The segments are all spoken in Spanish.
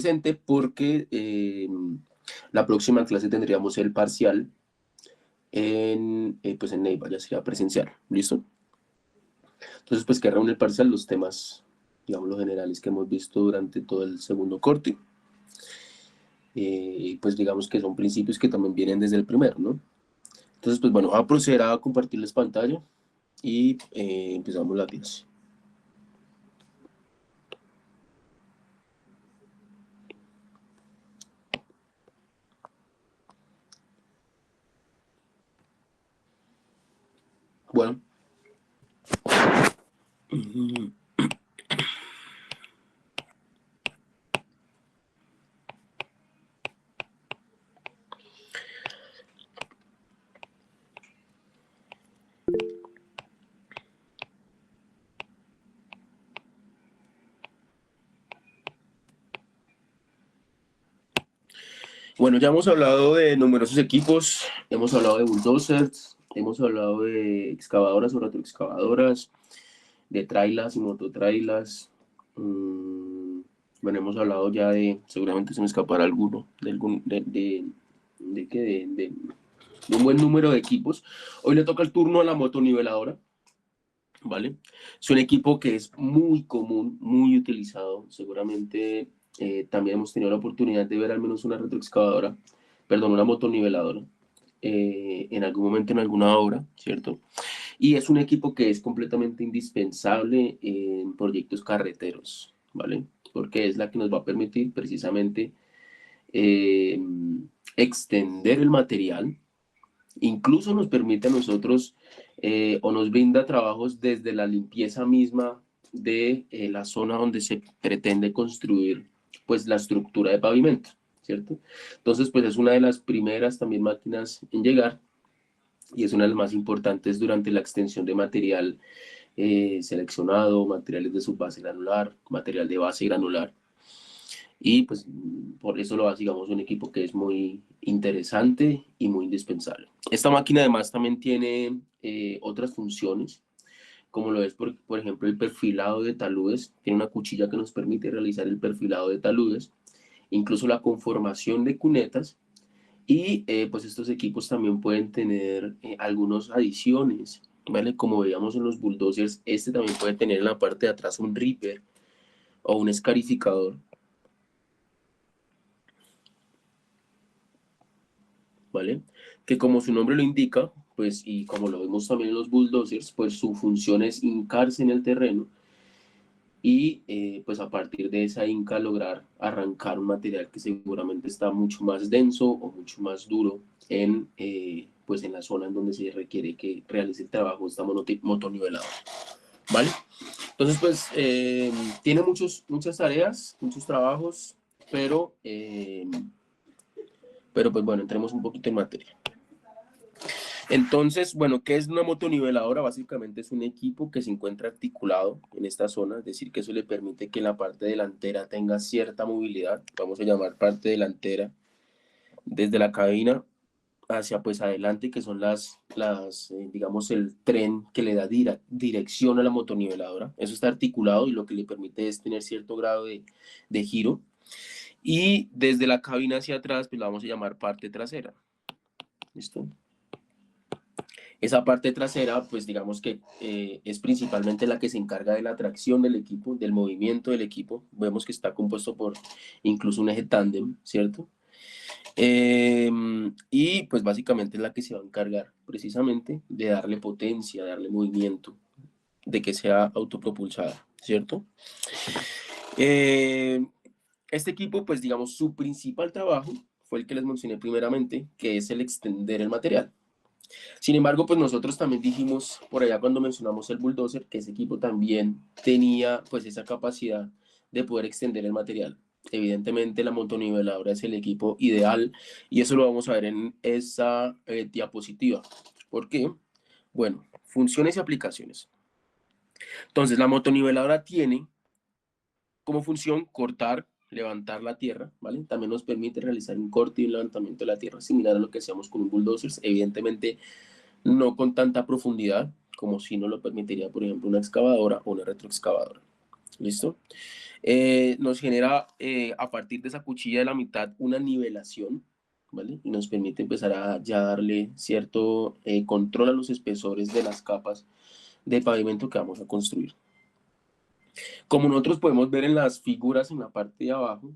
presente porque la próxima clase tendríamos el parcial pues en Neiva, ya sería presencial, ¿listo? Entonces, pues que reúne el parcial los temas, digamos, los generales que hemos visto durante todo el segundo corte. Pues digamos que son principios que también vienen desde el primero, ¿no? Entonces, pues bueno, voy a proceder a compartirles pantalla y empezamos la clase. Bueno. Bueno, ya hemos hablado de numerosos equipos, hemos hablado de bulldozers, hemos hablado de excavadoras o retroexcavadoras, de trailas y mototrailas. Bueno, hemos hablado ya de, seguramente se me escapará alguno, de un buen número de equipos. Hoy le toca el turno a la motoniveladora, ¿vale? Es un equipo que es muy común, muy utilizado, seguramente también hemos tenido la oportunidad de ver al menos una retroexcavadora, perdón, una motoniveladora, en algún momento en alguna obra, ¿cierto? Y es un equipo que es completamente indispensable en proyectos carreteros, ¿vale? Porque es la que nos va a permitir precisamente eh, extender el material, incluso nos permite a nosotros o nos brinda trabajos desde la limpieza misma de la zona donde se pretende construir pues la estructura de pavimento, ¿cierto? Entonces pues es una de las primeras también máquinas en llegar y es una de las más importantes durante la extensión de material seleccionado, materiales de subbase granular, material de base granular. Y pues por eso lo hace, digamos, un equipo que es muy interesante y muy indispensable. Esta máquina además también tiene otras funciones, como lo es, por ejemplo, el perfilado de taludes. Tiene una cuchilla que nos permite realizar el perfilado de taludes, incluso la conformación de cunetas. Y pues estos equipos también pueden tener algunas adiciones, ¿vale? Como veíamos en los bulldozers, este también puede tener en la parte de atrás un ripper o un escarificador, ¿vale? Que como su nombre lo indica, pues y como lo vemos también en los bulldozers, pues su función es hincarse en el terreno y pues a partir de esa hinca lograr arrancar un material que seguramente está mucho más denso o mucho más duro pues en la zona en donde se requiere que realice el trabajo esta motoniveladora, ¿vale? Entonces pues tiene muchas tareas, muchos trabajos, pero pues bueno, entremos un poquito en materia. Entonces, bueno, ¿qué es una motoniveladora? Básicamente es un equipo que se encuentra articulado en esta zona, es decir, que eso le permite que la parte delantera tenga cierta movilidad, vamos a llamar parte delantera, desde la cabina hacia pues adelante, que son digamos, el tren que le da dirección a la motoniveladora. Eso está articulado y lo que le permite es tener cierto grado de giro. Y desde la cabina hacia atrás, pues la vamos a llamar parte trasera. ¿Listo? Esa parte trasera, pues digamos que es principalmente la que se encarga de la tracción del equipo, del movimiento del equipo. Vemos que está compuesto por incluso un eje tándem, ¿cierto? Y pues básicamente es la que se va a encargar precisamente de darle potencia, de darle movimiento, de que sea autopropulsada, ¿cierto? Este equipo, pues digamos, su principal trabajo fue el que les mencioné primeramente, que es el extender el material. Sin embargo, pues nosotros también dijimos por allá cuando mencionamos el bulldozer que ese equipo también tenía pues esa capacidad de poder extender el material. Evidentemente la motoniveladora es el equipo ideal y eso lo vamos a ver en esa diapositiva. ¿Por qué? Bueno, funciones y aplicaciones. Entonces la motoniveladora tiene como función cortar, levantar la tierra, ¿vale? También nos permite realizar un corte y un levantamiento de la tierra similar a lo que hacíamos con un bulldozer. Evidentemente no con tanta profundidad como si no lo permitiría, por ejemplo, una excavadora o una retroexcavadora. ¿Listo? Nos genera a partir de esa cuchilla de la mitad una nivelación, ¿vale? Y nos permite empezar a ya darle cierto control a los espesores de las capas de pavimento que vamos a construir. Como nosotros podemos ver en las figuras en la parte de abajo,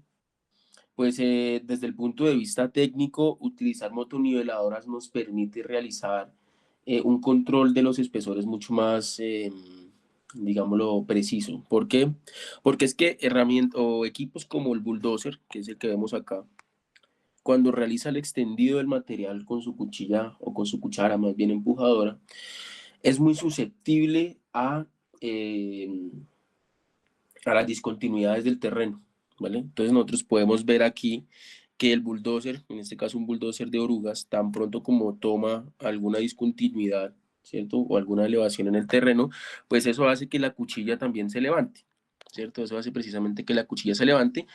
pues desde el punto de vista técnico, utilizar motoniveladoras nos permite realizar un control de los espesores mucho más, digámoslo, preciso. ¿Por qué? Porque es que herramientas o equipos como el bulldozer, que es el que vemos acá, cuando realiza el extendido del material con su cuchilla o con su cuchara, más bien empujadora, es muy susceptible a las discontinuidades del terreno, ¿vale? Entonces nosotros podemos ver aquí que el bulldozer, en este caso un bulldozer de orugas, tan pronto como toma alguna discontinuidad, ¿cierto? O alguna elevación en el terreno, pues eso hace que la cuchilla también se levante, ¿cierto? Eso hace precisamente que la cuchilla se levante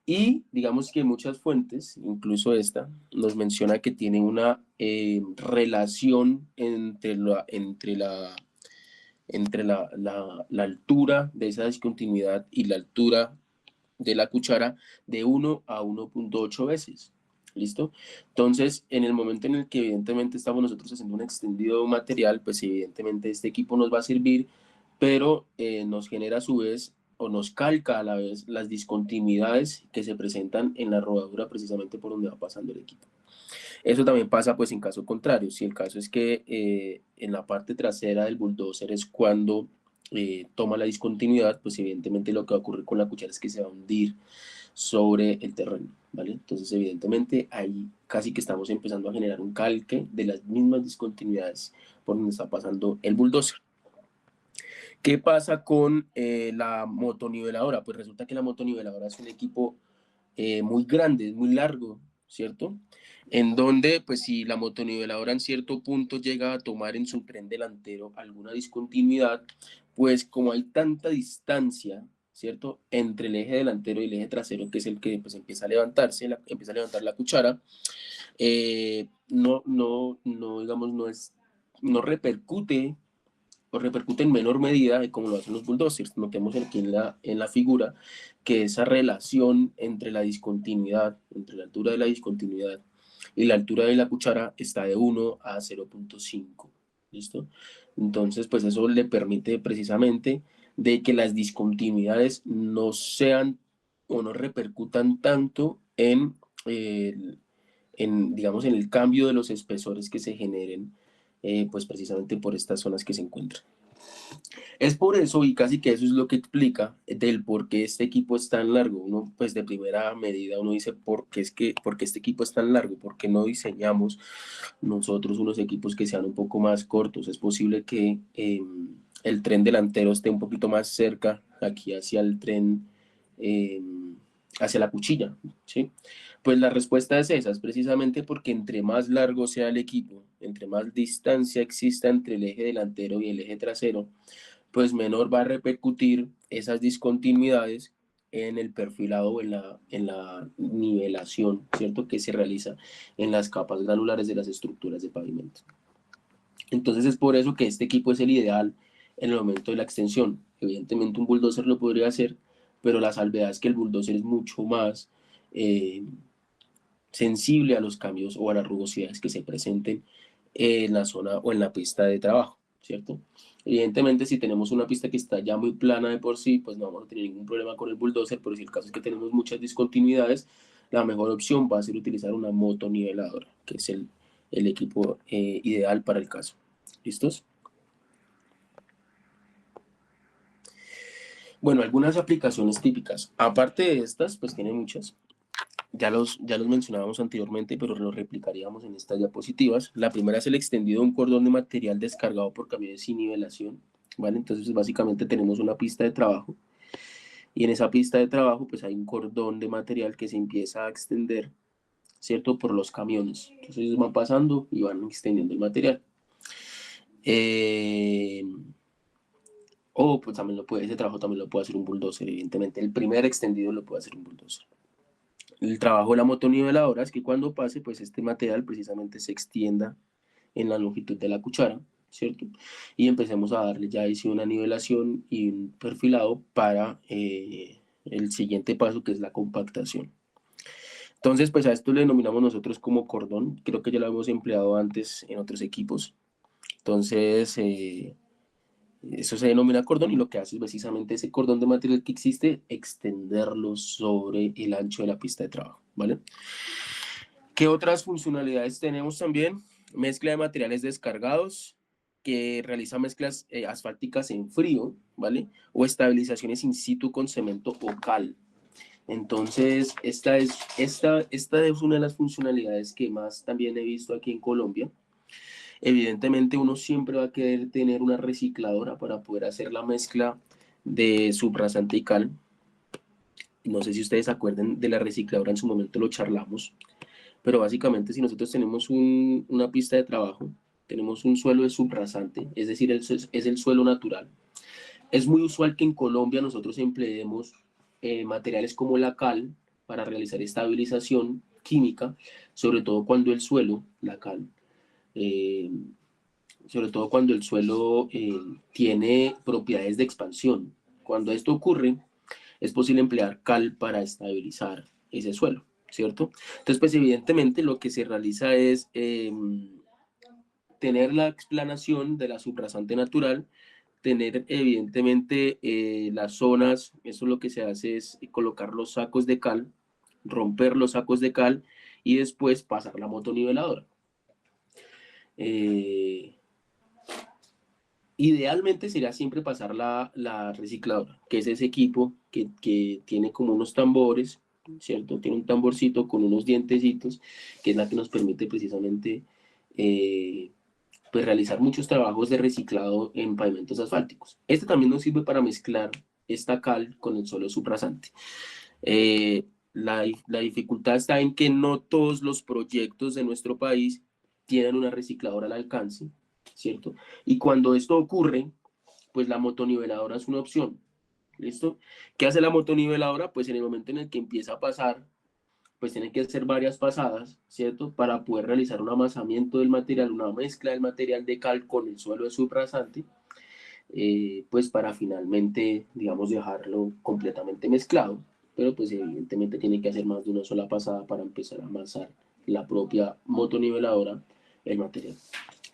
y digamos que muchas fuentes, incluso esta, nos menciona que tiene una relación entre la altura de esa discontinuidad y la altura de la cuchara de 1 a 1.8 veces. ¿Listo? Entonces, en el momento en el que evidentemente estamos nosotros haciendo un extendido material, pues evidentemente este equipo nos va a servir, pero nos genera a su vez o nos calca a la vez las discontinuidades que se presentan en la rodadura precisamente por donde va pasando el equipo. Eso también pasa pues en caso contrario, si el caso es que en la parte trasera del bulldozer es cuando toma la discontinuidad, pues evidentemente lo que va a ocurrir con la cuchara es que se va a hundir sobre el terreno, ¿vale? Entonces evidentemente ahí casi que estamos empezando a generar un calque de las mismas discontinuidades por donde está pasando el bulldozer. ¿Qué pasa con la motoniveladora? Pues resulta que la motoniveladora es un equipo muy grande, muy largo, ¿cierto? En donde, pues si la motoniveladora en cierto punto llega a tomar en su tren delantero alguna discontinuidad, pues como hay tanta distancia, ¿cierto? Entre el eje delantero y el eje trasero, que es el que pues, empieza a levantarse, empieza a levantar la cuchara, digamos, no repercute o repercute en menor medida de como lo hacen los bulldozers. Notemos aquí en la figura que esa relación entre la discontinuidad, entre la altura de la discontinuidad y la altura de la cuchara está de 1 a 0.5. ¿Listo? Entonces, pues eso le permite precisamente de que las discontinuidades no sean o no repercutan tanto digamos, en el cambio de los espesores que se generen, pues precisamente por estas zonas que se encuentran. Es por eso, y casi que eso es lo que explica del por qué este equipo es tan largo. Uno, pues de primera medida, uno dice, ¿por qué este equipo es tan largo? ¿Por qué no diseñamos nosotros unos equipos que sean un poco más cortos? Es posible que el tren delantero esté un poquito más cerca, aquí hacia el tren, eh, hacia la cuchilla, ¿sí? Pues la respuesta es esa, es precisamente porque entre más largo sea el equipo, entre más distancia exista entre el eje delantero y el eje trasero, pues menor va a repercutir esas discontinuidades en el perfilado o en la nivelación, ¿cierto? Que se realiza en las capas granulares de las estructuras de pavimento. Entonces es por eso que este equipo es el ideal en el momento de la extensión. Evidentemente un bulldozer lo podría hacer, pero la salvedad es que el bulldozer es mucho más sensible a los cambios o a las rugosidades que se presenten en la zona o en la pista de trabajo, ¿cierto? Evidentemente, si tenemos una pista que está ya muy plana de por sí, pues no vamos a tener ningún problema con el bulldozer, pero si el caso es que tenemos muchas discontinuidades, la mejor opción va a ser utilizar una motoniveladora, que es el equipo ideal para el caso. ¿Listos? Bueno, algunas aplicaciones típicas. Aparte de estas, pues tiene muchas. Ya los mencionábamos anteriormente, pero los replicaríamos en estas diapositivas. La primera es el extendido de un cordón de material descargado por camiones sin nivelación, ¿vale? Entonces, básicamente tenemos una pista de trabajo y en esa pista de trabajo, pues hay un cordón de material que se empieza a extender, ¿cierto? Por los camiones. Entonces, ellos van pasando y van extendiendo el material. Eh, o pues también ese trabajo también lo puede hacer un bulldozer, evidentemente. El primer extendido lo puede hacer un bulldozer. El trabajo de la motoniveladora es que cuando pase, pues este material precisamente se extienda en la longitud de la cuchara, ¿cierto? Y empecemos a darle ya ahí sí una nivelación y un perfilado para el siguiente paso, que es la compactación. Entonces, pues a esto le denominamos nosotros como cordón. Creo que ya lo hemos empleado antes en otros equipos. Entonces, eso se denomina cordón y lo que hace es precisamente ese cordón de material que existe, extenderlo sobre el ancho de la pista de trabajo, ¿vale? ¿Qué otras funcionalidades tenemos también? Mezcla de materiales descargados, que realiza mezclas asfálticas en frío, ¿vale? O estabilizaciones in situ con cemento o cal. Entonces, esta es una de las funcionalidades que más también he visto aquí en Colombia. Evidentemente, uno siempre va a querer tener una recicladora para poder hacer la mezcla de subrasante y cal. No sé si ustedes se acuerdan de la recicladora, en su momento lo charlamos, pero básicamente si nosotros tenemos una pista de trabajo, tenemos un suelo de subrasante, es decir, es el suelo natural. Es muy usual que en Colombia nosotros empleemos materiales como la cal para realizar estabilización química, sobre todo cuando el suelo, la cal, eh, sobre todo cuando el suelo tiene propiedades de expansión. Cuando esto ocurre, es posible emplear cal para estabilizar ese suelo, ¿cierto? Entonces, pues evidentemente lo que se realiza es tener la explanación de la subrasante natural, tener evidentemente las zonas, eso lo que se hace es colocar los sacos de cal, romper los sacos de cal y después pasar la motoniveladora. Idealmente sería siempre pasar la recicladora, que es ese equipo que tiene como unos tambores, ¿cierto? Tiene un tamborcito con unos dientecitos, que es la que nos permite precisamente pues realizar muchos trabajos de reciclado en pavimentos asfálticos. Este también nos sirve para mezclar esta cal con el suelo subrasante. La dificultad está en que no todos los proyectos de nuestro país tienen una recicladora al alcance, ¿cierto? Y cuando esto ocurre, pues la motoniveladora es una opción, ¿listo? ¿Qué hace la motoniveladora? Pues en el momento en el que empieza a pasar, pues tiene que hacer varias pasadas, ¿cierto? Para poder realizar un amasamiento del material, una mezcla del material de cal con el suelo de subrasante, pues para finalmente, digamos, dejarlo completamente mezclado, pero pues evidentemente tiene que hacer más de una sola pasada para empezar a amasar la propia motoniveladora, el material.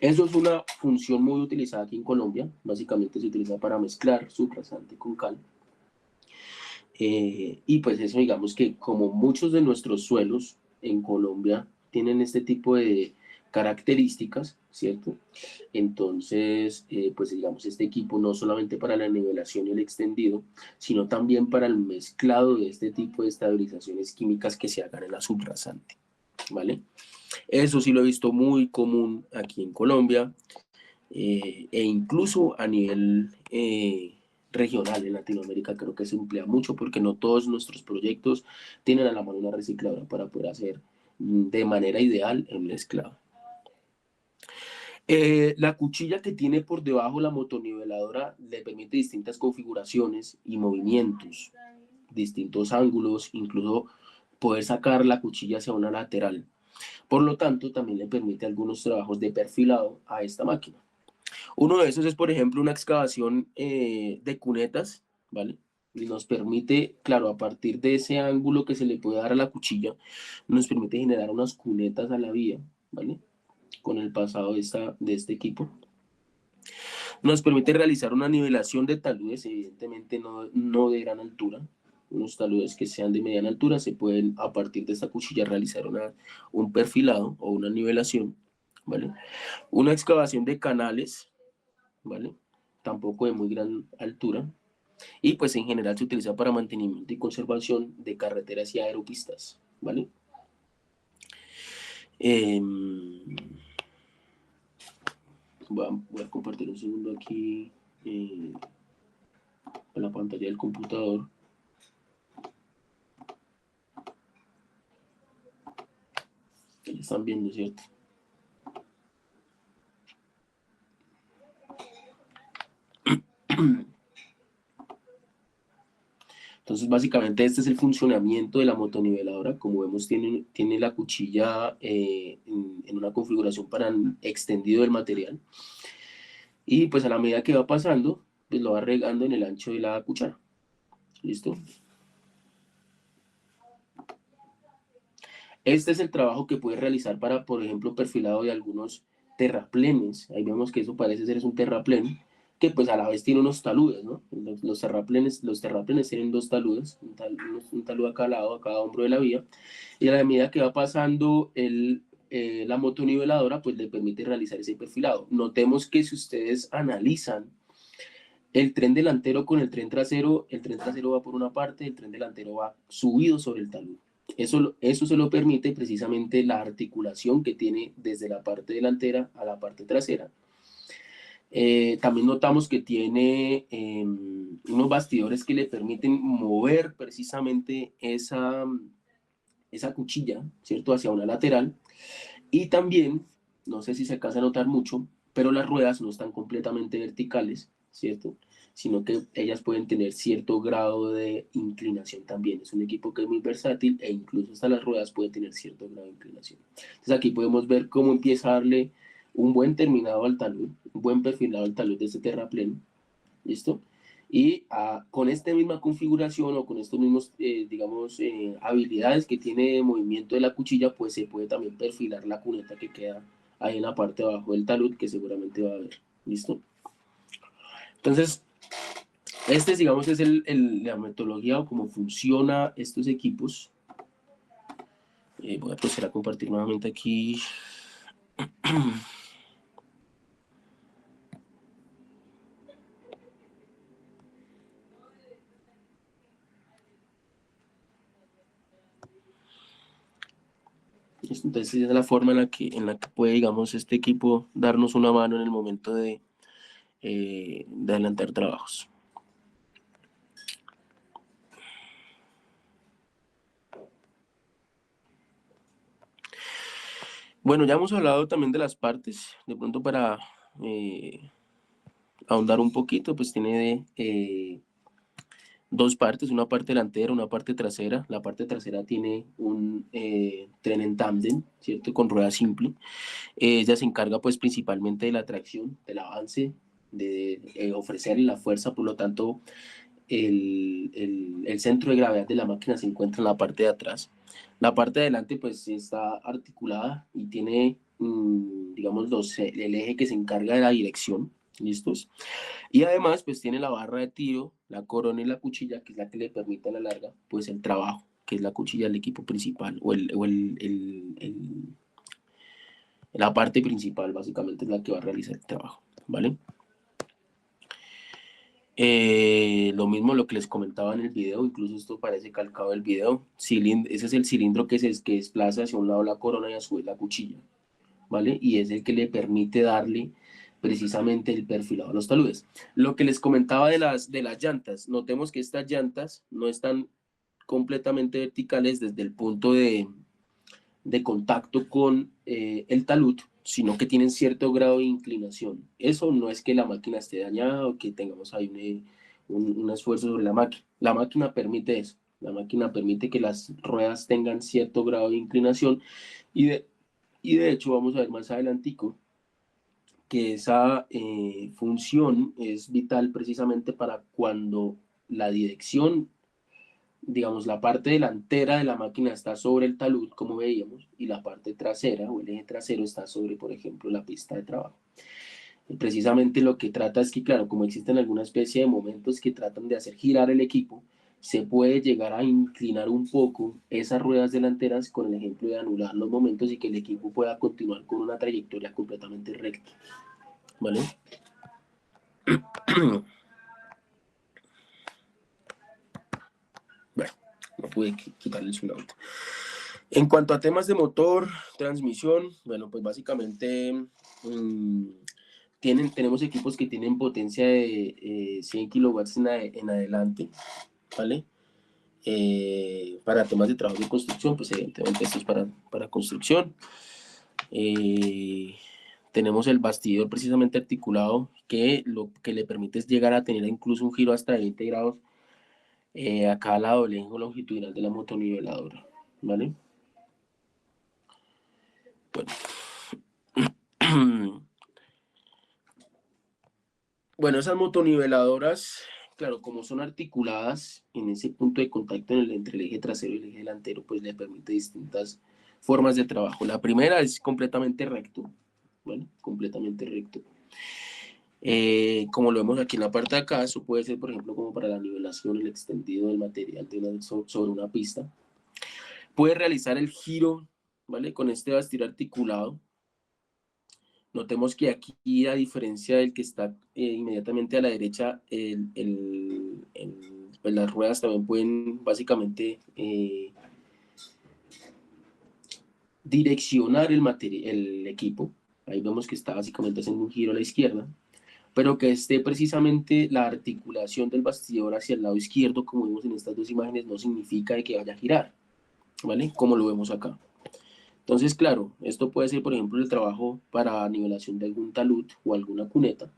Eso es una función muy utilizada aquí en Colombia, básicamente se utiliza para mezclar subrasante con cal. Y pues eso, digamos que como muchos de nuestros suelos en Colombia tienen este tipo de características, ¿cierto? Entonces, pues digamos, este equipo no solamente para la nivelación y el extendido, sino también para el mezclado de este tipo de estabilizaciones químicas que se hagan en la subrasante, ¿vale? Eso sí lo he visto muy común aquí en Colombia, e incluso a nivel regional en Latinoamérica creo que se emplea mucho porque no todos nuestros proyectos tienen a la mano una recicladora para poder hacer de manera ideal el mezclado. La cuchilla que tiene por debajo la motoniveladora le permite distintas configuraciones y movimientos, distintos ángulos, incluso poder sacar la cuchilla hacia una lateral. Por lo tanto, también le permite algunos trabajos de perfilado a esta máquina. Uno de esos es, por ejemplo, una excavación de cunetas, ¿vale? Y nos permite, claro, a partir de ese ángulo que se le puede dar a la cuchilla, nos permite generar unas cunetas a la vía, ¿vale? Con el pasado de este equipo. Nos permite realizar una nivelación de taludes, evidentemente no de gran altura. Unos taludes que sean de mediana altura se pueden, a partir de esta cuchilla, realizar un perfilado o una nivelación, ¿vale? Una excavación de canales, ¿vale? Tampoco de muy gran altura. Y pues en general se utiliza para mantenimiento y conservación de carreteras y aeropistas, ¿vale? Voy a compartir un segundo aquí en la pantalla del computador. Ya están viendo, ¿cierto? Entonces, básicamente este es el funcionamiento de la motoniveladora. Como vemos, tiene la cuchilla en una configuración para extendido del material. Y pues a la medida que va pasando, pues lo va regando en el ancho de la cuchara. ¿Listo? Este es el trabajo que puedes realizar para, por ejemplo, perfilado de algunos terraplenes. Ahí vemos que eso parece ser es un terraplén, que pues a la vez tiene unos taludes, ¿no? Los terraplenes tienen dos taludes, un talud a cada lado, a cada hombro de la vía, y a la medida que va pasando la motoniveladora, pues le permite realizar ese perfilado. Notemos que si ustedes analizan el tren delantero con el tren trasero va por una parte, el tren delantero va subido sobre el talud. Eso se lo permite precisamente la articulación que tiene desde la parte delantera a la parte trasera. También notamos que tiene unos bastidores que le permiten mover precisamente esa cuchilla, ¿cierto? Hacia una lateral. Y también, no sé si se alcanza a notar mucho, pero las ruedas no están completamente verticales, ¿cierto? Sino que ellas pueden tener cierto grado de inclinación también. Es un equipo que es muy versátil e incluso hasta las ruedas pueden tener cierto grado de inclinación. Entonces aquí podemos ver cómo empieza a darle un buen terminado al talud, un buen perfilado al talud de este terraplén, ¿listo? Y con esta misma configuración o con estos mismos, digamos, habilidades que tiene de movimiento de la cuchilla, pues se puede también perfilar la cuneta que queda ahí en la parte de abajo del talud, que seguramente va a ver, ¿listo? Entonces, este, digamos, es la metodología o cómo funciona estos equipos. Voy a proceder a compartir nuevamente aquí. Entonces, esa es la forma en la que puede, digamos, este equipo darnos una mano en el momento de adelantar trabajos. Bueno, ya hemos hablado también de las partes, de pronto para ahondar un poquito, pues tiene dos partes, una parte delantera, una parte trasera. La parte trasera tiene un tren en tándem, ¿cierto? Con rueda simple. Ella se encarga pues principalmente de la tracción, del avance, de ofrecerle la fuerza, por lo tanto el centro de gravedad de la máquina se encuentra en la parte de atrás. La parte de adelante pues está articulada y tiene, digamos, el eje que se encarga de la dirección, ¿listos? Y además pues tiene la barra de tiro, la corona y la cuchilla, que es la que le permite a la larga pues el trabajo, que es la cuchilla del equipo principal la parte principal básicamente es la que va a realizar el trabajo, ¿vale? Lo mismo lo que les comentaba en el video, incluso esto parece calcado del video. Ese es el cilindro que desplaza hacia un lado la corona y a su vez la cuchilla, ¿vale? Y es el que le permite darle precisamente el perfilado a los taludes. Lo que les comentaba de las llantas, notemos que estas llantas no están completamente verticales desde el punto de contacto con el talud, sino que tienen cierto grado de inclinación. Eso no es que la máquina esté dañada o que tengamos ahí un esfuerzo sobre la máquina. La máquina permite eso. La máquina permite que las ruedas tengan cierto grado de inclinación y de hecho vamos a ver más adelantico que esa función es vital precisamente para cuando la dirección, digamos, la parte delantera de la máquina está sobre el talud, como veíamos, y la parte trasera o el eje trasero está sobre, por ejemplo, la pista de trabajo. Y precisamente lo que trata es que, claro, como existen alguna especie de momentos que tratan de hacer girar el equipo, se puede llegar a inclinar un poco esas ruedas delanteras con el ejemplo de anular los momentos y que el equipo pueda continuar con una trayectoria completamente recta. ¿Vale? Bueno, no pude quitarle su auto. En cuanto a temas de motor, transmisión, bueno, pues básicamente tenemos equipos que tienen potencia de 100 kilowatts en adelante, ¿vale? Para temas de trabajo de construcción, pues evidentemente esto es para construcción. Tenemos el bastidor precisamente articulado que lo que le permite es llegar a tener incluso un giro hasta 20 grados a cada lado del eje longitudinal de la motoniveladora, ¿vale? Bueno. Bueno, esas motoniveladoras claro, como son articuladas en ese punto de contacto entre el eje trasero y el eje delantero, pues le permite distintas formas de trabajo. La primera es completamente recto, ¿vale? Completamente recto. Como lo vemos aquí en la parte de acá, eso puede ser, por ejemplo, como para la nivelación, el extendido del material sobre una pista. Puede realizar el giro, ¿vale? Con este bastidor articulado. Notemos que aquí, a diferencia del que está inmediatamente a la derecha, pues las ruedas también pueden básicamente direccionar el equipo. Ahí vemos que está básicamente haciendo un giro a la izquierda, pero que esté precisamente la articulación del bastidor hacia el lado izquierdo, como vemos en estas dos imágenes, no significa que vaya a girar, ¿vale? Como lo vemos acá. Entonces, claro, esto puede ser, por ejemplo, el trabajo para nivelación de algún talud o alguna cuneta,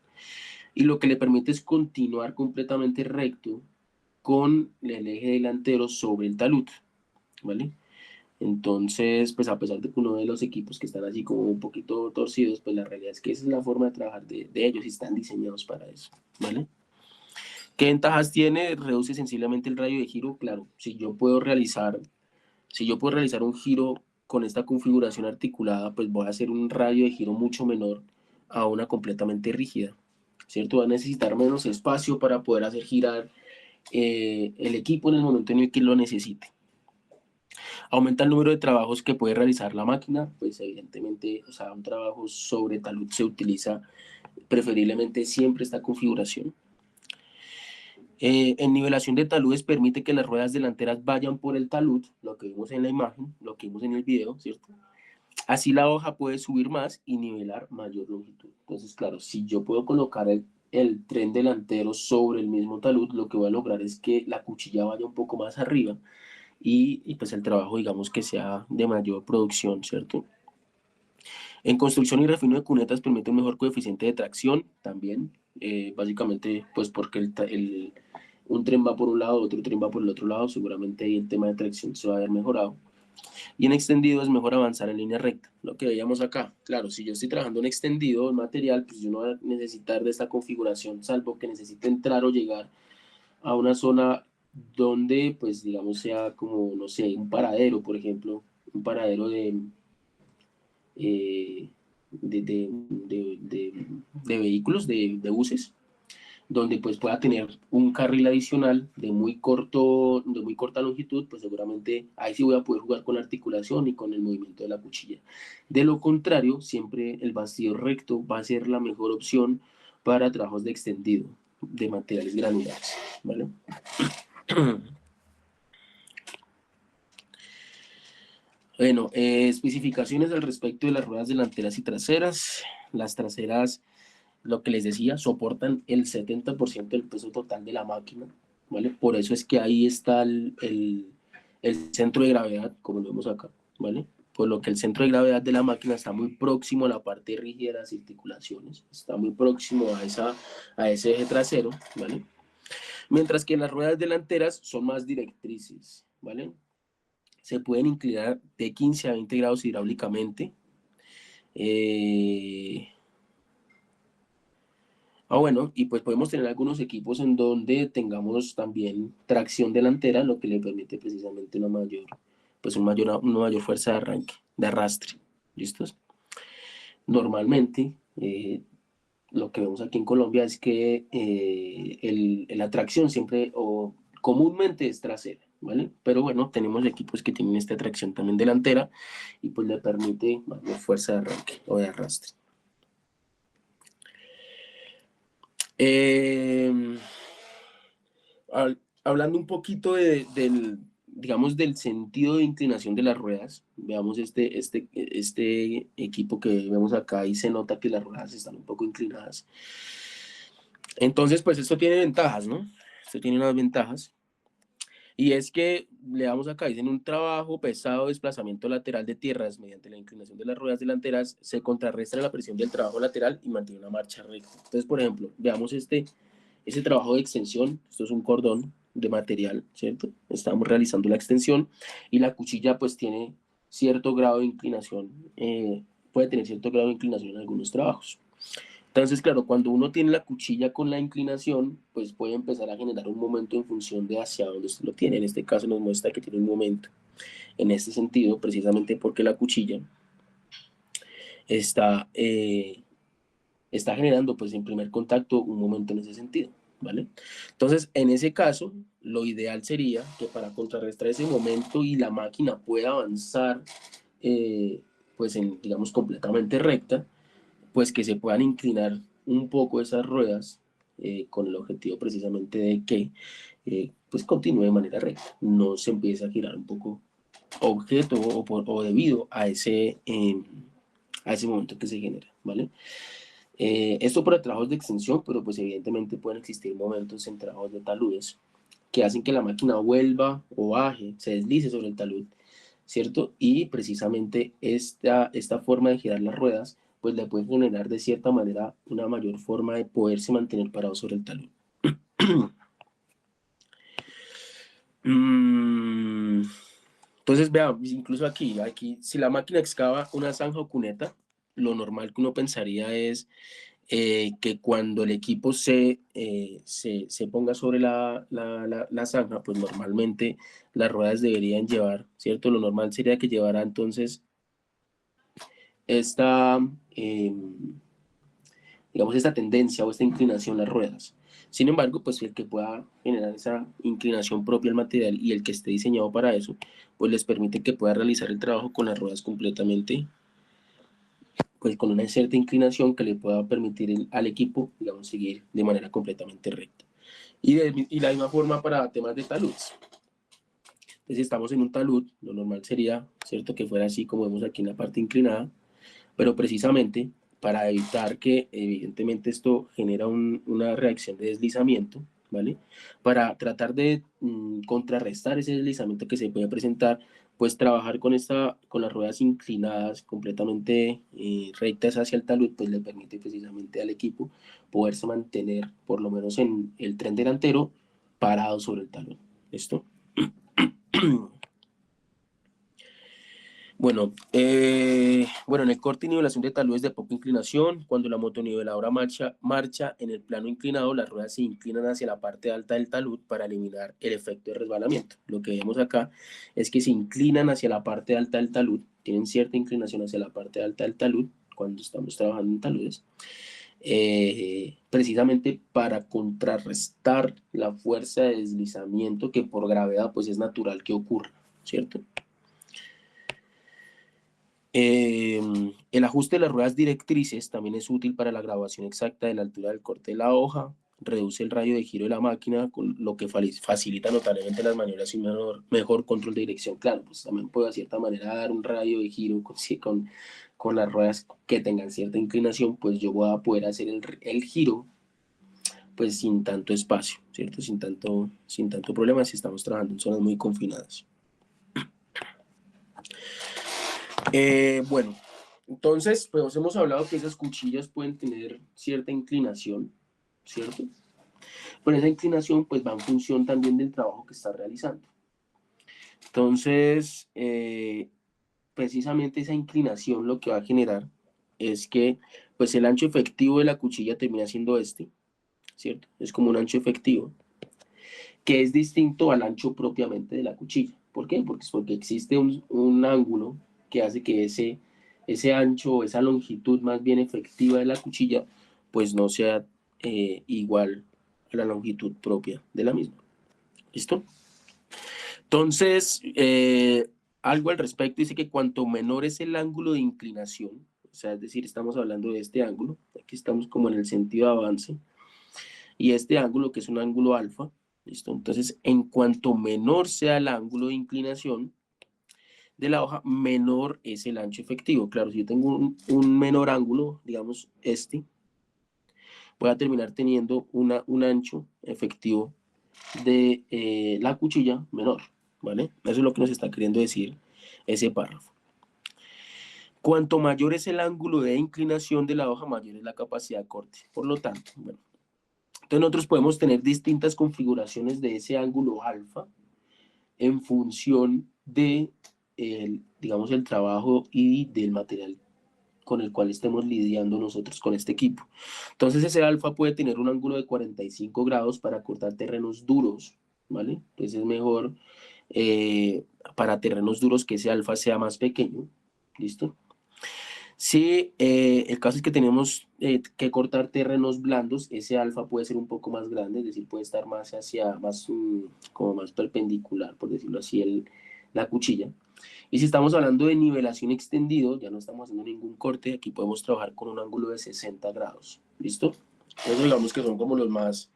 y lo que le permite es continuar completamente recto con el eje delantero sobre el talud, ¿vale? Entonces, pues a pesar de que uno de los equipos que están así como un poquito torcidos, pues la realidad es que esa es la forma de trabajar de ellos y están diseñados para eso, ¿vale? ¿Qué ventajas tiene? Reduce sensiblemente el radio de giro. Claro, si yo puedo realizar un giro con esta configuración articulada, pues voy a hacer un radio de giro mucho menor a una completamente rígida, ¿cierto? Va a necesitar menos espacio para poder hacer girar el equipo en el momento en el que lo necesite. Aumenta el número de trabajos que puede realizar la máquina, pues evidentemente, o sea, un trabajo sobre talud se utiliza preferiblemente siempre esta configuración. En nivelación de taludes permite que las ruedas delanteras vayan por el talud, lo que vimos en la imagen, lo que vimos en el video, ¿cierto? Así la hoja puede subir más y nivelar mayor longitud. Entonces, claro, si yo puedo colocar el tren delantero sobre el mismo talud, lo que voy a lograr es que la cuchilla vaya un poco más arriba y pues el trabajo, digamos, que sea de mayor producción, ¿cierto? En construcción y refino de cunetas permite un mejor coeficiente de tracción también, básicamente pues porque un tren va por un lado, otro tren va por el otro lado, seguramente ahí el tema de tracción se va a ver mejorado. Y en extendido es mejor avanzar en línea recta, lo que veíamos acá. Claro, si yo estoy trabajando en extendido, en material, pues yo no voy a necesitar de esta configuración, salvo que necesite entrar o llegar a una zona donde, pues digamos, sea como, no sé, un paradero, por ejemplo, un paradero eh, de vehículos, de buses, donde pues pueda tener un carril adicional de muy corta longitud, pues seguramente ahí sí voy a poder jugar con la articulación y con el movimiento de la cuchilla. De lo contrario, siempre el bastidor recto va a ser la mejor opción para trabajos de extendido de materiales granulares, ¿vale? Bueno, especificaciones al respecto de las ruedas delanteras y traseras. Las traseras, lo que les decía, soportan el 70% del peso total de la máquina, ¿vale? Por eso es que ahí está el centro de gravedad, como lo vemos acá, ¿vale? Por lo que el centro de gravedad de la máquina está muy próximo a la parte rígida de las articulaciones, está muy próximo a ese eje trasero, ¿vale? Mientras que las ruedas delanteras son más directrices, ¿vale? Se pueden inclinar de 15 a 20 grados hidráulicamente. Bueno, y pues podemos tener algunos equipos en donde tengamos también tracción delantera, lo que le permite precisamente una mayor fuerza de arranque, de arrastre. ¿Listos? Normalmente, lo que vemos aquí en Colombia es que la tracción siempre o comúnmente es trasera, ¿vale? Pero bueno, tenemos equipos que tienen esta tracción también delantera y pues le permite mayor fuerza de arranque o de arrastre. Hablando un poquito digamos, del sentido de inclinación de las ruedas, veamos este equipo que vemos acá y se nota que las ruedas están un poco inclinadas. Entonces, pues esto tiene ventajas, ¿no? Esto tiene unas ventajas. Y es que, le damos acá, dicen un trabajo pesado de desplazamiento lateral de tierras mediante la inclinación de las ruedas delanteras, se contrarresta la presión del trabajo lateral y mantiene una marcha recta. Entonces, por ejemplo, veamos ese trabajo de extensión, esto es un cordón de material, ¿cierto? Estamos realizando la extensión y la cuchilla pues tiene cierto grado de inclinación, puede tener cierto grado de inclinación en algunos trabajos. Entonces, claro, cuando uno tiene la cuchilla con la inclinación, pues puede empezar a generar un momento en función de hacia dónde usted lo tiene. En este caso nos muestra que tiene un momento en este sentido, precisamente porque la cuchilla está, está generando, pues en primer contacto, un momento en ese sentido, ¿vale? Entonces, en ese caso, lo ideal sería que para contrarrestar ese momento y la máquina pueda avanzar, pues digamos, completamente recta, pues que se puedan inclinar un poco esas ruedas con el objetivo precisamente de que pues continúe de manera recta, no se empiece a girar un poco objeto o debido a ese momento que se genera, ¿vale? Esto para trabajos de extensión, pero pues evidentemente pueden existir momentos en trabajos de taludes que hacen que la máquina vuelva o baje, se deslice sobre el talud, ¿cierto? Y precisamente esta forma de girar las ruedas, pues le puede generar de cierta manera una mayor forma de poderse mantener parado sobre el talud. Entonces, veamos, incluso aquí, si la máquina excava una zanja o cuneta, lo normal que uno pensaría es que cuando el equipo se ponga sobre la zanja, pues normalmente las ruedas deberían llevar, ¿cierto? Lo normal sería que llevara entonces esta, digamos, esta tendencia o esta inclinación las ruedas. Sin embargo, pues el que pueda generar esa inclinación propia al material y el que esté diseñado para eso, pues les permite que pueda realizar el trabajo con las ruedas completamente, pues con una cierta inclinación que le pueda permitir al equipo, digamos, seguir de manera completamente recta. Y la misma forma para temas de taludes. Entonces, si estamos en un talud, lo normal sería, ¿cierto?, que fuera así como vemos aquí en la parte inclinada, pero precisamente para evitar que evidentemente esto genera una reacción de deslizamiento, ¿vale? Para tratar de contrarrestar ese deslizamiento que se puede presentar, pues trabajar con las ruedas inclinadas completamente rectas hacia el talud, pues le permite precisamente al equipo poderse mantener por lo menos en el tren delantero parado sobre el talud. ¿Listo? Bueno, en el corte y nivelación de taludes de poca inclinación, cuando la motoniveladora marcha en el plano inclinado, las ruedas se inclinan hacia la parte alta del talud para eliminar el efecto de resbalamiento. Lo que vemos acá es que se inclinan hacia la parte alta del talud, tienen cierta inclinación hacia la parte alta del talud cuando estamos trabajando en taludes, precisamente para contrarrestar la fuerza de deslizamiento que por gravedad pues es natural que ocurra, ¿cierto? El ajuste de las ruedas directrices también es útil para la graduación exacta de la altura del corte de la hoja, reduce el radio de giro de la máquina, con lo que facilita notablemente las maniobras y mejor control de dirección. Claro, pues también puedo de cierta manera dar un radio de giro con las ruedas que tengan cierta inclinación, pues yo voy a poder hacer el giro pues sin tanto espacio, ¿cierto? Sin tanto problema si estamos trabajando en zonas muy confinadas. Bueno, entonces, pues hemos hablado que esas cuchillas pueden tener cierta inclinación, ¿cierto? Pero esa inclinación pues va en función también del trabajo que está realizando. Entonces, precisamente esa inclinación lo que va a generar es que pues el ancho efectivo de la cuchilla termina siendo ¿cierto? Es como un ancho efectivo, que es distinto al ancho propiamente de la cuchilla. ¿Por qué? Porque existe un ángulo que hace que ese ancho, esa longitud más bien efectiva de la cuchilla, pues no sea igual a la longitud propia de la misma. ¿Listo? Entonces, algo al respecto dice que cuanto menor es el ángulo de inclinación, o sea, es decir, estamos hablando de este ángulo, aquí estamos como en el sentido de avance, y este ángulo que es un ángulo alfa, ¿listo? Entonces, en cuanto menor sea el ángulo de inclinación de la hoja, menor es el ancho efectivo. Claro, si yo tengo un menor ángulo, digamos voy a terminar teniendo un ancho efectivo de la cuchilla menor, ¿vale? Eso es lo que nos está queriendo decir ese párrafo. Cuanto mayor es el ángulo de inclinación de la hoja, mayor es la capacidad de corte. Por lo tanto, bueno, entonces nosotros podemos tener distintas configuraciones de ese ángulo alfa en función de, digamos, el trabajo y del material con el cual estemos lidiando nosotros con este equipo. Entonces ese alfa puede tener un ángulo de 45 grados para cortar terrenos duros, ¿vale? Entonces es mejor para terrenos duros que ese alfa sea más pequeño, ¿listo? Si el caso es que tenemos que cortar terrenos blandos, ese alfa puede ser un poco más grande, es decir, puede estar más hacia, como más perpendicular, por decirlo así, la cuchilla. Y si estamos hablando de nivelación extendido, ya no estamos haciendo ningún corte, aquí podemos trabajar con un ángulo de 60 grados, ¿listo? Entonces digamos que son como los más,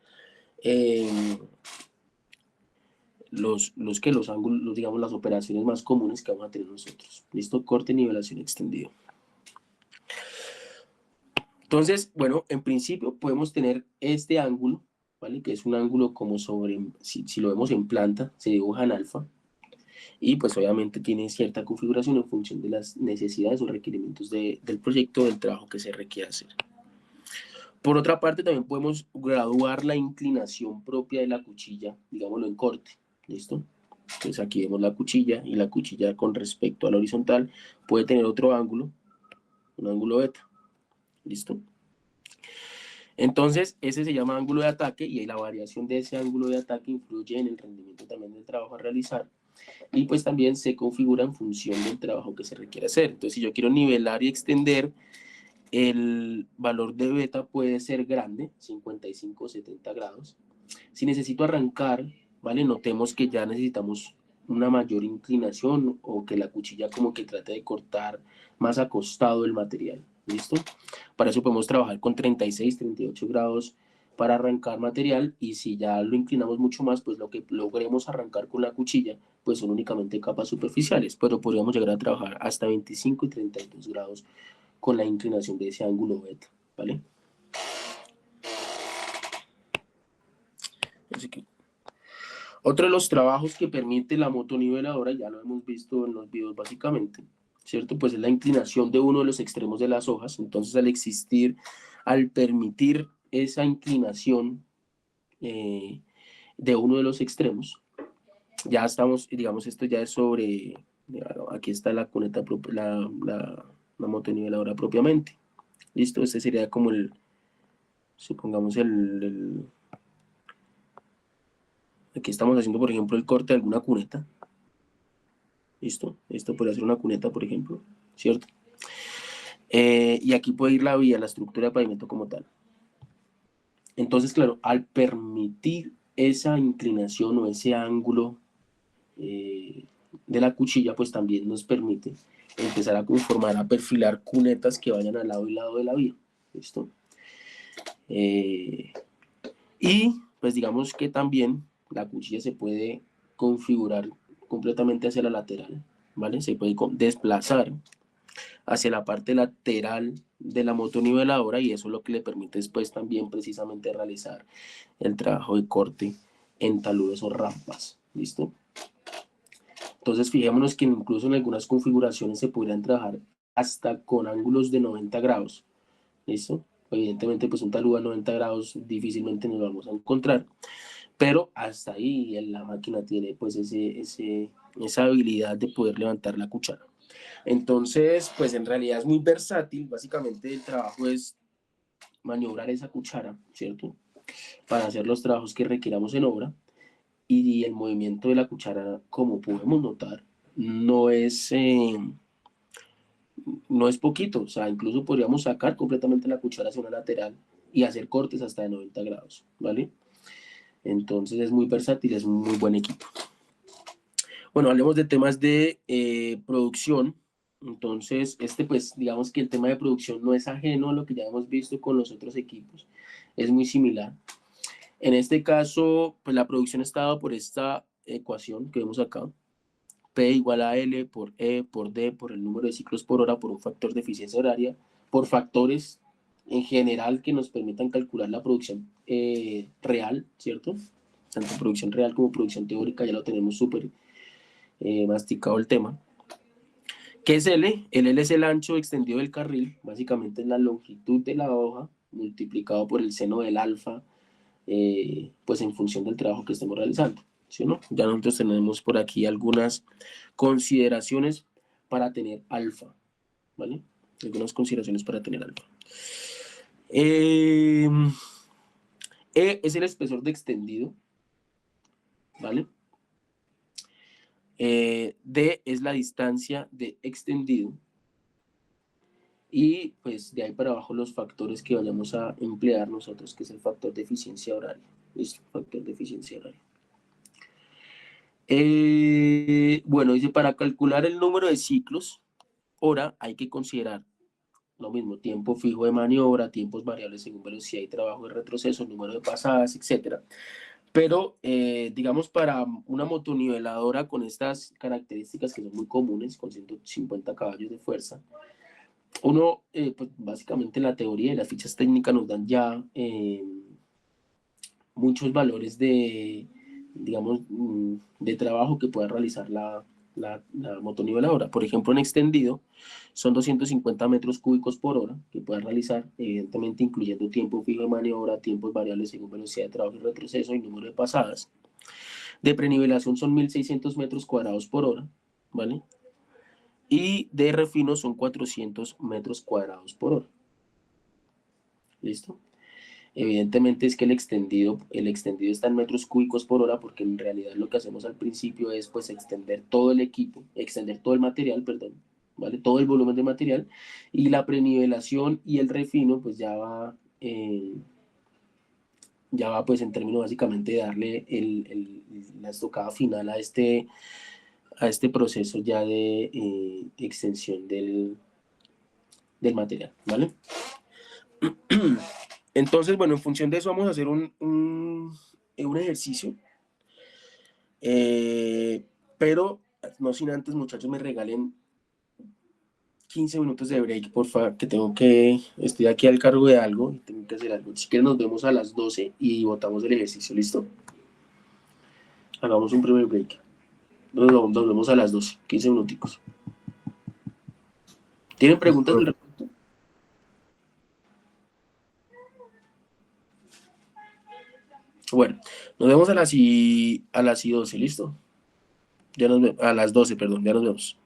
los ángulos, digamos, las operaciones más comunes que vamos a tener nosotros, ¿listo? Corte, nivelación extendido. Entonces, bueno, en principio podemos tener este ángulo, ¿vale? Que es un ángulo como si lo vemos en planta, se dibuja en alfa, y pues obviamente tiene cierta configuración en función de las necesidades o requerimientos del proyecto, del trabajo que se requiere hacer. Por otra parte, también podemos graduar la inclinación propia de la cuchilla, digámoslo en corte, ¿listo? Entonces aquí vemos la cuchilla, y la cuchilla con respecto a la horizontal puede tener otro ángulo, un ángulo beta, ¿listo? Entonces, ese se llama ángulo de ataque, y la variación de ese ángulo de ataque influye en el rendimiento también del trabajo a realizar, y pues también se configura en función del trabajo que se requiere hacer. Entonces, si yo quiero nivelar y extender, el valor de beta puede ser grande, 55 o 70 grados. Si necesito arrancar, ¿vale? Notemos que ya necesitamos una mayor inclinación, o que la cuchilla como que trate de cortar más acostado el material, ¿listo? Para eso podemos trabajar con 36, 38 grados para arrancar material, y si ya lo inclinamos mucho más, pues lo que logremos arrancar con la cuchilla, pues son únicamente capas superficiales, pero podríamos llegar a trabajar hasta 25 y 32 grados con la inclinación de ese ángulo beta, ¿vale? Así que otro de los trabajos que permite la motoniveladora, ya lo hemos visto en los videos básicamente, ¿cierto? Pues es la inclinación de uno de los extremos de las hojas. Entonces al permitir esa inclinación de uno de los extremos, ya estamos, digamos, esto ya es sobre, aquí está la cuneta, la motoniveladora propiamente, ¿listo? Este sería como supongamos aquí estamos haciendo, por ejemplo, el corte de alguna cuneta. ¿Listo? Esto podría ser una cuneta, por ejemplo, ¿cierto? Y aquí puede ir la vía, la estructura de pavimento como tal. Entonces, claro, al permitir esa inclinación o ese ángulo de la cuchilla, pues también nos permite empezar a conformar, a perfilar cunetas que vayan al lado y lado de la vía. ¿Listo? Y pues digamos que también la cuchilla se puede configurar completamente hacia la lateral, ¿vale? Se puede desplazar hacia la parte lateral de la motoniveladora, y eso es lo que le permite después también precisamente realizar el trabajo de corte en taludes o rampas, ¿listo? Entonces fijémonos que incluso en algunas configuraciones se podrían trabajar hasta con ángulos de 90 grados, ¿listo? Evidentemente pues un talud a 90 grados difícilmente nos vamos a encontrar, pero hasta ahí la máquina tiene pues esa habilidad de poder levantar la cuchara. Entonces, pues en realidad es muy versátil. Básicamente el trabajo es maniobrar esa cuchara, ¿cierto? Para hacer los trabajos que requiramos en obra. Y el movimiento de la cuchara, como podemos notar, no es, no es poquito. O sea, incluso podríamos sacar completamente la cuchara hacia una lateral y hacer cortes hasta de 90 grados, ¿vale? Entonces es muy versátil, es un muy buen equipo. Bueno, hablemos de temas de producción. Entonces, pues, digamos que el tema de producción no es ajeno a lo que ya hemos visto con los otros equipos. Es muy similar. En este caso, pues la producción está dada por esta ecuación que vemos acá. P igual a L por E por D por el número de ciclos por hora por un factor de eficiencia horaria, por factores en general que nos permitan calcular la producción real, ¿cierto? Tanto producción real como producción teórica ya lo tenemos súper masticado el tema. ¿Qué es L? El L es el ancho extendido del carril, básicamente es la longitud de la hoja multiplicado por el seno del alfa, pues en función del trabajo que estemos realizando, ¿sí o no? Ya nosotros tenemos por aquí algunas consideraciones para tener alfa, ¿vale? algunas consideraciones para tener alfa. E es el espesor de extendido, ¿vale? D es la distancia de extendido. Y pues de ahí para abajo los factores que vayamos a emplear nosotros, que es el factor de eficiencia horaria. ¿Listo? Factor de eficiencia horaria. Bueno, dice, para calcular el número de ciclos, hora, hay que considerar lo mismo, tiempo fijo de maniobra, tiempos variables según velocidad y trabajo de retroceso, número de pasadas, etcétera. Pero, digamos, para una motoniveladora con estas características que son muy comunes, con 150 caballos de fuerza, uno, pues básicamente la teoría y las fichas técnicas nos dan ya muchos valores de, digamos, de trabajo que pueda realizar la motoniveladora. Por ejemplo, en extendido son 250 metros cúbicos por hora que pueda realizar, evidentemente incluyendo tiempo fijo de maniobra, tiempos variables según velocidad de trabajo y retroceso y número de pasadas. De prenivelación son 1.600 metros cuadrados por hora, ¿vale? Y de refino son 400 metros cuadrados por hora. ¿Listo? Evidentemente es que el extendido está en metros cúbicos por hora porque en realidad lo que hacemos al principio es pues extender todo el equipo, extender todo el material, perdón, ¿vale? Todo el volumen de material y la prenivelación y el refino pues ya va pues en términos básicamente de darle la estocada final a este proceso ya de extensión del material, ¿vale? Entonces, bueno, en función de eso vamos a hacer un ejercicio, pero no sin antes, muchachos, me regalen 15 minutos de break, por favor, que estoy aquí al cargo de algo y tengo que hacer algo. Si quieren nos vemos a las 12 y votamos el ejercicio, ¿listo? Hagamos un primer break. Nos vemos a las 12, 15 minuticos. ¿Tienen preguntas del respecto? Bueno, nos vemos a las y 12, ¿listo? Ya nos vemos, a las 12, perdón, ya nos vemos.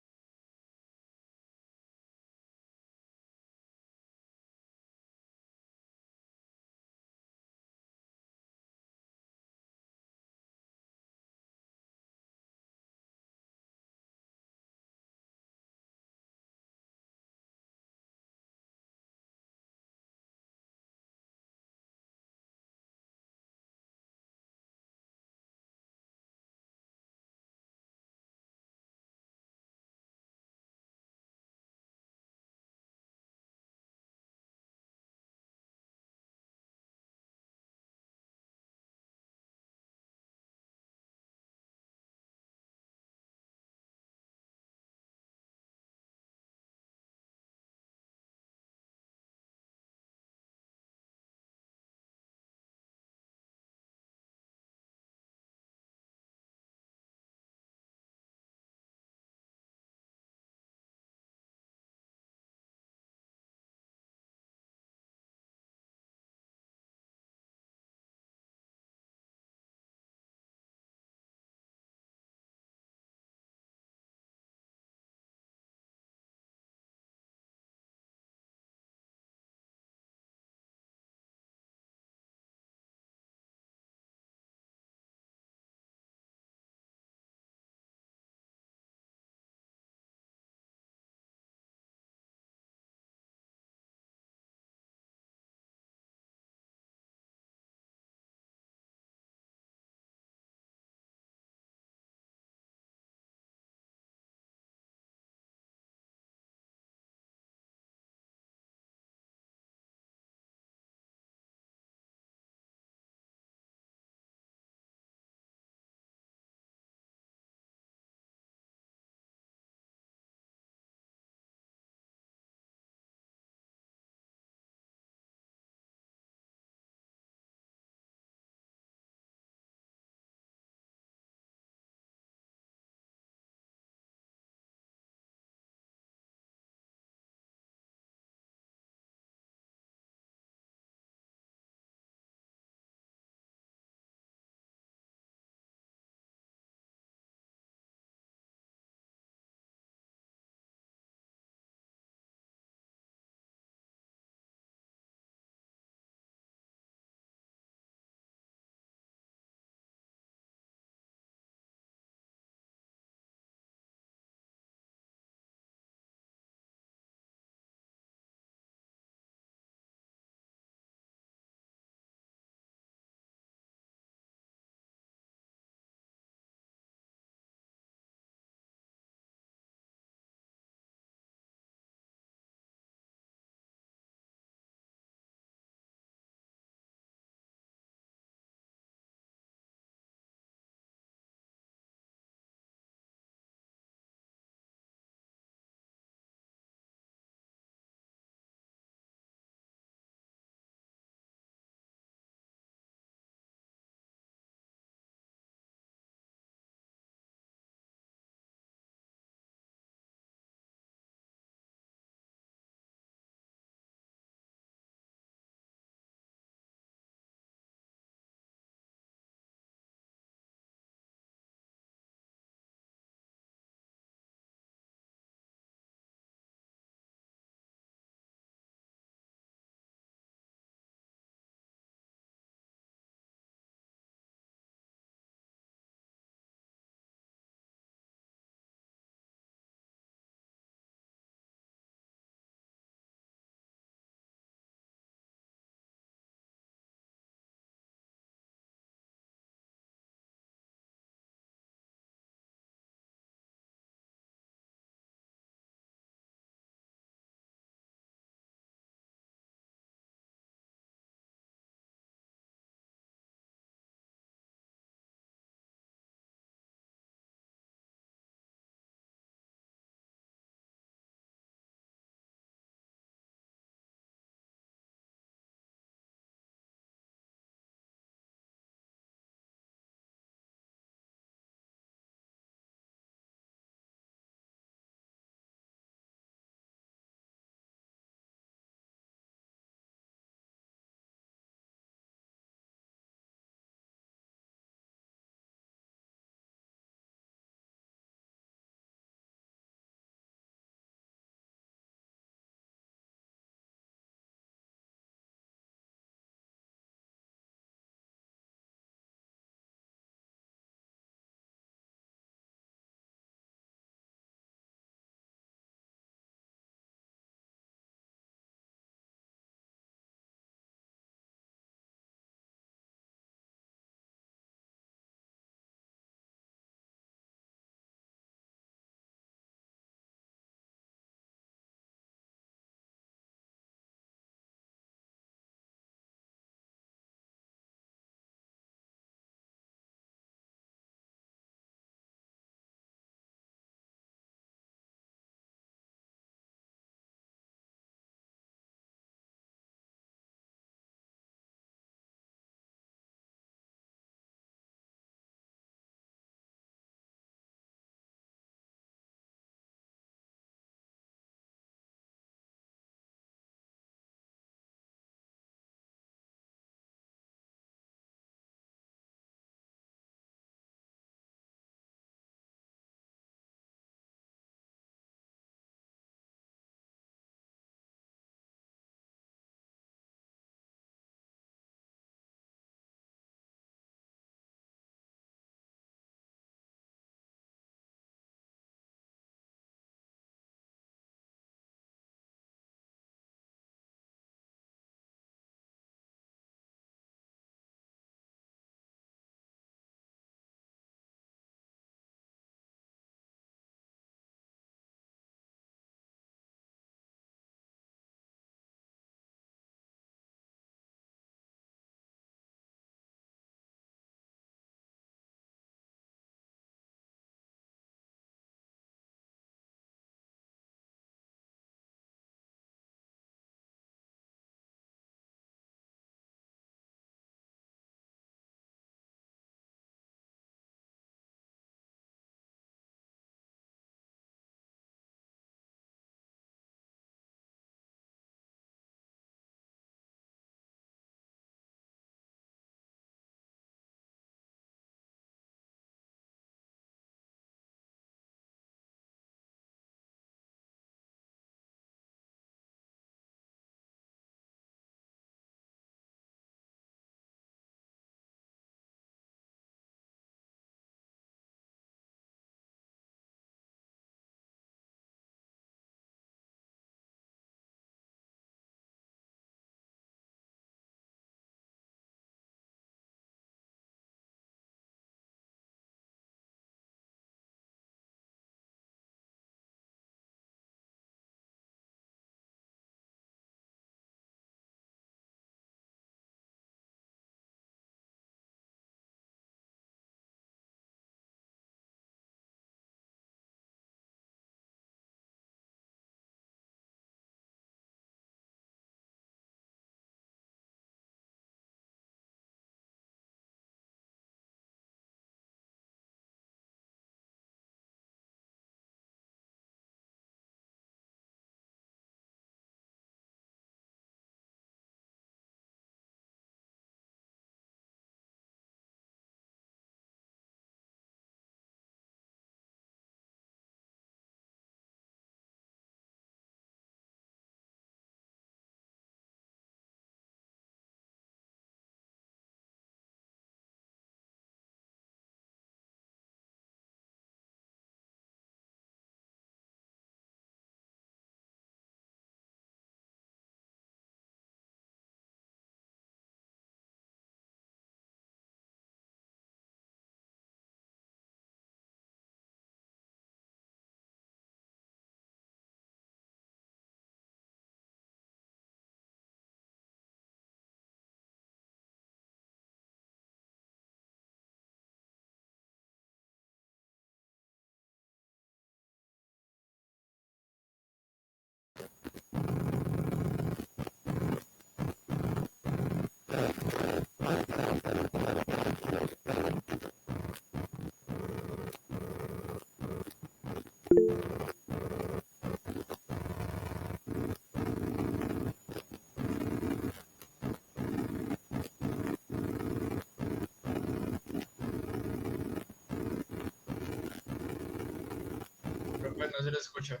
Profe, no se lo escucha.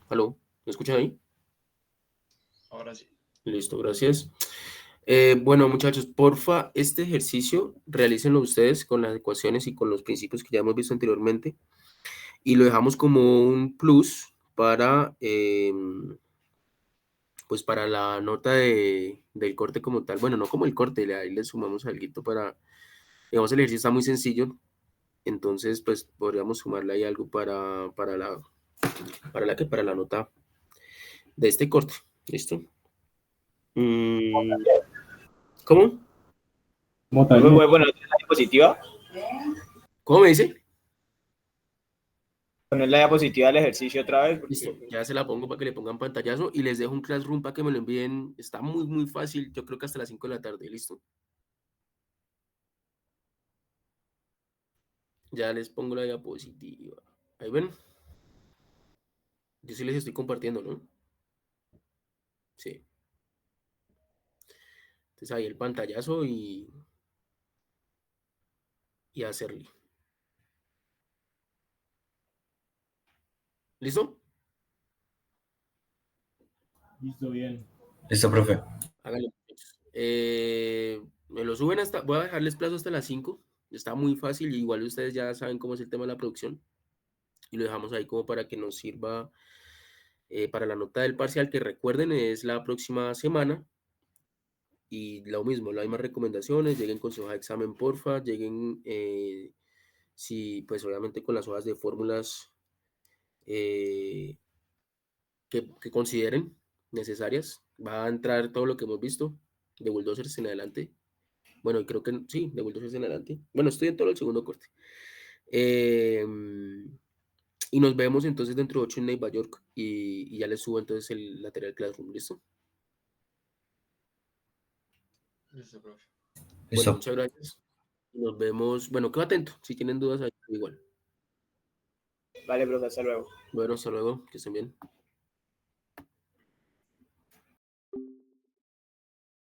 ¿Aló? ¿Me escuchan ahí? Ahora sí. Listo, gracias. Bueno, muchachos, porfa, este ejercicio realícenlo ustedes con las ecuaciones y con los principios que ya hemos visto anteriormente y lo dejamos como un plus para, pues para la nota del corte como tal. Bueno, no como el corte, ahí le sumamos algo para, digamos, el ejercicio está muy sencillo, entonces pues podríamos sumarle ahí algo para la nota de este corte. ¿Listo? Mm, ¿Cómo? Profe, bueno, ¿tienes la diapositiva? ¿Cómo me dice? Poner la diapositiva del ejercicio otra vez, Listo, porque ya se la pongo para que le pongan pantallazo y les dejo un Classroom para que me lo envíen. Está muy, muy fácil. Yo creo que hasta las 5 de la tarde. Listo. Ya les pongo la diapositiva. Ahí ven. Yo sí les estoy compartiendo, ¿no? Sí. Entonces ahí el pantallazo y hacerle. ¿Listo? Listo, bien. Listo, profe. Háganlo. Me lo suben hasta. Voy a dejarles plazo hasta las 5. Está muy fácil. Igual ustedes ya saben cómo es el tema de la producción. Y lo dejamos ahí como para que nos sirva para la nota del parcial, que recuerden es la próxima semana. Y lo mismo, las mismas recomendaciones, lleguen con su hoja de examen, porfa, lleguen, si, pues obviamente con las hojas de fórmulas eh, que consideren necesarias. Va a entrar todo lo que hemos visto de bulldozers en adelante. Bueno, y creo que sí, de bulldozers en adelante. Bueno, estoy en todo el segundo corte. Eh, y nos vemos entonces dentro de 8 en Nueva York y ya les subo entonces el lateral Classroom, ¿listo? Listo, profe. Bueno, Listo. muchas gracias. Nos vemos. Bueno, quedo atento. Si tienen dudas, ahí igual. vale, profe, hasta luego. Bueno, hasta luego. Que estén bien.